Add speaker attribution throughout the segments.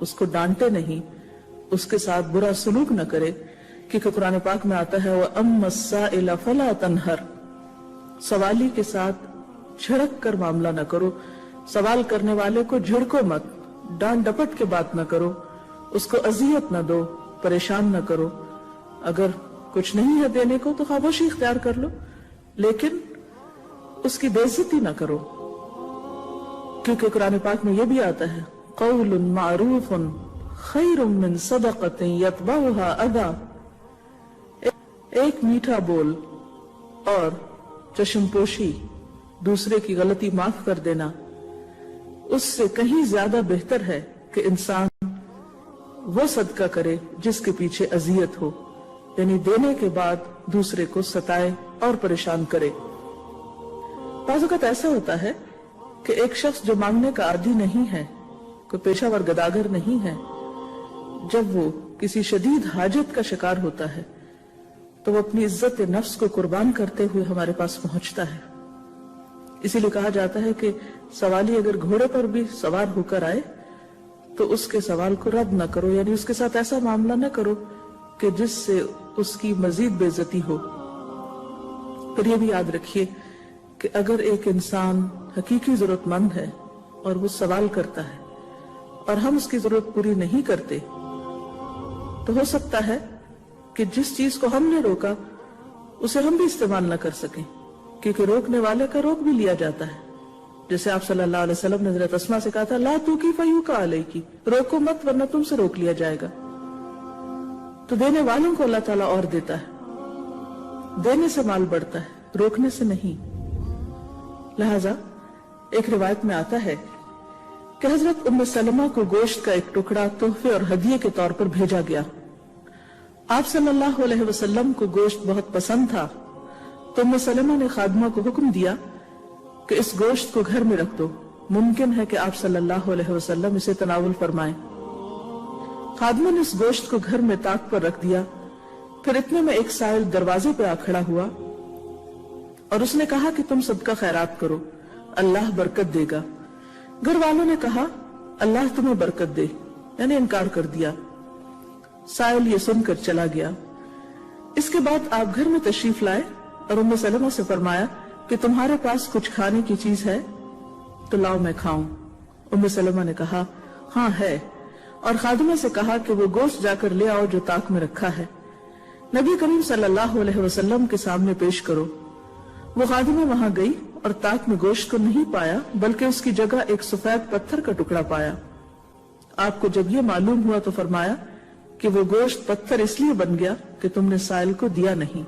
Speaker 1: اس کو ڈانٹے نہیں، اس کے ساتھ برا سلوک نہ کرے، کیونکہ قرآن پاک میں آتا ہے وَأَمَّا السَّائِلَ فَلَا تَنْهَرْ، سوالی کے ساتھ جھڑک کر معاملہ نہ کرو، سوال کرنے والے کو جھڑکو مت، ڈانٹ ڈپٹ کے بات نہ کرو، اس کو اذیت نہ دو، پریشان نہ کرو۔ اگر کچھ نہیں ہے دینے کو تو خاموشی اختیار کر لو، لیکن اس کی بے عزتی نہ کرو، کیونکہ قرآن پاک میں یہ بھی آتا ہے قول معروف خیر من صدقۃ یتبعها اذی، ایک میٹھا بول اور چشم پوشی، دوسرے کی غلطی معاف کر دینا، اس سے کہیں زیادہ بہتر ہے کہ انسان وہ صدقہ کرے جس کے پیچھے اذیت ہو، یعنی دینے کے بعد دوسرے کو ستائے اور پریشان کرے۔ بعض اوقات ایسا ہوتا ہے کہ ایک شخص جو مانگنے کا عادی نہیں ہے، کوئی پیشہ ور گداگر نہیں ہے، جب وہ کسی شدید حاجت کا شکار ہوتا ہے تو وہ اپنی عزت نفس کو قربان کرتے ہوئے ہمارے پاس پہنچتا ہے۔ اسی لیے کہا جاتا ہے کہ سوالی اگر گھوڑے پر بھی سوار ہو کر آئے تو اس کے سوال کو رد نہ کرو، یعنی اس کے ساتھ ایسا معاملہ نہ کرو کہ جس سے اس کی مزید بے عزتی ہو۔ پھر یہ بھی یاد رکھیے کہ اگر ایک انسان حقیقی ضرورت مند ہے اور وہ سوال کرتا ہے اور ہم اس کی ضرورت پوری نہیں کرتے تو ہو سکتا ہے کہ جس چیز کو ہم نے روکا اسے ہم بھی استعمال نہ کر سکیں، کیونکہ روکنے والے کا روک بھی لیا جاتا ہے۔ جیسے آپ صلی اللہ علیہ وسلم نے حضرت اسماء سے کہا تھا لا توکی فیوکا علیکی، روکو مت ورنہ تم سے روک لیا جائے گا۔ تو دینے والوں کو اللہ تعالیٰ اور دیتا ہے، دینے سے مال بڑھتا ہے، روکنے سے نہیں۔ لہذا ایک روایت میں آتا ہے کہ حضرت ام سلمہ کو گوشت کا ایک ٹکڑا تحفے اور ہدیے کے طور پر بھیجا گیا۔ آپ صلی اللہ علیہ وسلم کو گوشت بہت پسند تھا، تو ام سلمہ نے خادمہ کو حکم دیا کہ اس گوشت کو گھر میں رکھ دو، ممکن ہے کہ آپ صلی اللہ علیہ وسلم اسے تناول فرمائیں۔ خادمہ نے اس گوشت کو گھر میں طاق پر رکھ دیا۔ پھر اتنے میں ایک سائل دروازے پہ آ کھڑا ہوا اور اس نے کہا کہ تم صدقہ خیرات کرو، اللہ برکت دے گا۔ گھر والوں نے کہا اللہ تمہیں برکت دے، یعنی انکار کر دیا۔ سائل یہ سن کر چلا گیا۔ اس کے بعد آپ گھر میں تشریف لائے اور ام سلمہ سے فرمایا کہ تمہارے پاس کچھ کھانے کی چیز ہے تو لاؤ میں کھاؤں۔ ام سلمہ نے کہا ہاں ہے، اور خادمہ سے کہا کہ وہ گوشت جا کر لے آؤ جو طاق میں رکھا ہے، نبی کریم صلی اللہ علیہ وسلم کے سامنے پیش کرو۔ وہ خادمہ وہاں گئی اور طاق میں گوشت کو نہیں پایا، بلکہ اس کی جگہ ایک سفید پتھر کا ٹکڑا پایا۔ آپ کو جب یہ معلوم ہوا تو فرمایا کہ وہ گوشت پتھر اس لیے بن گیا کہ تم نے سائل کو دیا نہیں۔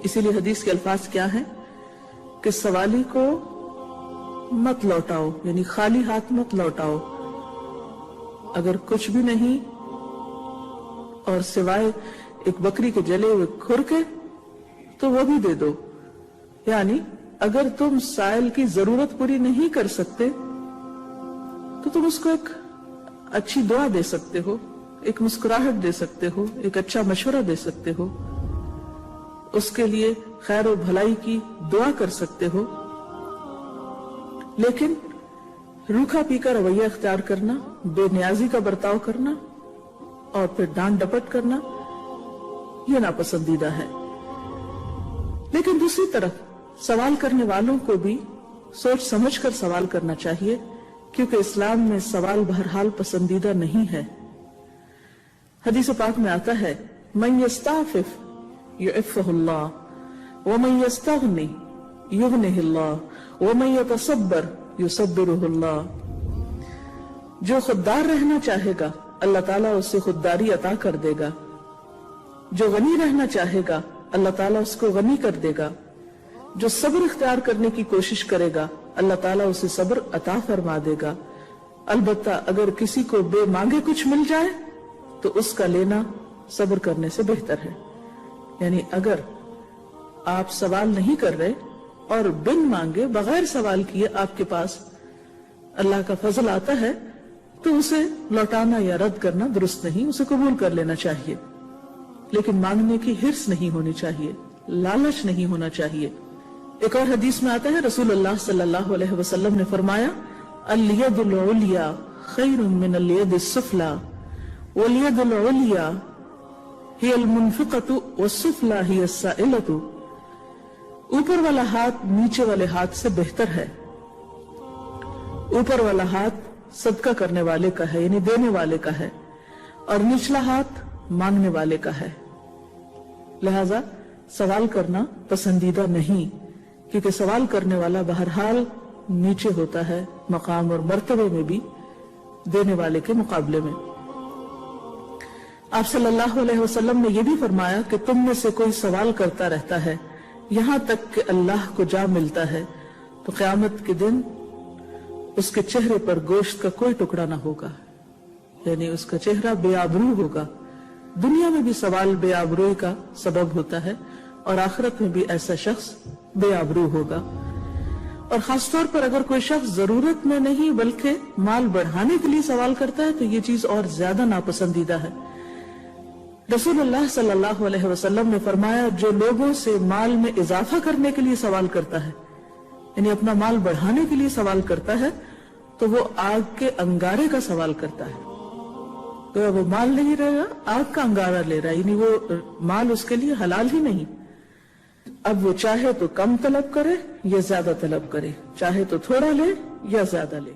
Speaker 1: اسی لیے حدیث کے الفاظ کیا ہیں کہ سوالی کو مت لوٹاؤ، یعنی خالی ہاتھ مت لوٹاؤ۔ اگر کچھ بھی نہیں اور سوائے ایک بکری کے جلے ہوئے کھر کے تو وہ بھی دے دو، یعنی اگر تم سائل کی ضرورت پوری نہیں کر سکتے تو تم اس کو ایک اچھی دعا دے سکتے ہو، ایک مسکراہٹ دے سکتے ہو، ایک اچھا مشورہ دے سکتے ہو، اس کے لیے خیر و بھلائی کی دعا کر سکتے ہو۔ لیکن روکھا پی کا رویہ اختیار کرنا، بے نیازی کا برتاؤ کرنا اور پھر ڈانٹ ڈپٹ کرنا یہ ناپسندیدہ ہے۔ لیکن دوسری طرف سوال کرنے والوں کو بھی سوچ سمجھ کر سوال کرنا چاہیے، کیونکہ اسلام میں سوال بہرحال پسندیدہ نہیں ہے۔ حدیث پاک میں آتا ہے من یستعفف یعفہ اللہ ومن یستغنی یغنہ اللہ ومن یتصبر یصبرہ اللہ۔ جو خوددار رہنا چاہے گا اللہ تعالیٰ اسے خودداری عطا کر دے گا، جو غنی رہنا چاہے گا اللہ تعالیٰ اس کو غنی کر دے گا، جو صبر اختیار کرنے کی کوشش کرے گا اللہ تعالیٰ اسے صبر عطا فرما دے گا۔ البتہ اگر کسی کو بے مانگے کچھ مل جائے تو اس کا لینا صبر کرنے سے بہتر ہے۔ یعنی اگر آپ سوال نہیں کر رہے اور بن مانگے بغیر سوال کیے آپ کے پاس اللہ کا فضل آتا ہے تو اسے لوٹانا یا رد کرنا درست نہیں، اسے قبول کر لینا چاہیے، لیکن مانگنے کی حرص نہیں ہونی چاہیے، لالچ نہیں ہونا چاہیے۔ ایک اور حدیث میں آتا ہے رسول اللہ صلی اللہ علیہ وسلم نے فرمایا الید العلیا خیر من الید السفلی والید العلیا ہی المنفقۃ والسفلی ہی السائلۃ. اوپر والا ہاتھ نیچے والے ہاتھ سے بہتر ہے. اوپر والا ہاتھ صدقہ کرنے والے کا ہے یعنی دینے والے کا ہے، اور نچلا ہاتھ مانگنے والے کا ہے. لہذا سوال کرنا پسندیدہ نہیں، کیونکہ سوال کرنے والا بہرحال نیچے ہوتا ہے مقام اور مرتبے میں بھی دینے والے کے مقابلے میں. آپ صلی اللہ علیہ وسلم نے یہ بھی فرمایا کہ تم میں سے کوئی سوال کرتا رہتا ہے یہاں تک کہ اللہ کو جا ملتا ہے تو قیامت کے دن اس کے چہرے پر گوشت کا کوئی ٹکڑا نہ ہوگا، یعنی اس کا چہرہ بے آبرو ہوگا. دنیا میں بھی سوال بے آبروئی کا سبب ہوتا ہے اور آخرت میں بھی ایسا شخص بے آبرو ہوگا. اور خاص طور پر اگر کوئی شخص ضرورت میں نہیں بلکہ مال بڑھانے کے لیے سوال کرتا ہے تو یہ چیز اور زیادہ ناپسندیدہ ہے. رسول اللہ صلی اللہ علیہ وسلم نے فرمایا جو لوگوں سے مال میں اضافہ کرنے کے لیے سوال کرتا ہے یعنی اپنا مال بڑھانے کے لیے سوال کرتا ہے تو وہ آگ کے انگارے کا سوال کرتا ہے. تو وہ مال نہیں رہے گا، آگ کا انگارہ لے رہا ہے، یعنی وہ مال اس کے لیے حلال ہی نہیں. اب وہ چاہے تو کم طلب کرے یا زیادہ طلب کرے، چاہے تو تھوڑا لے یا زیادہ لے.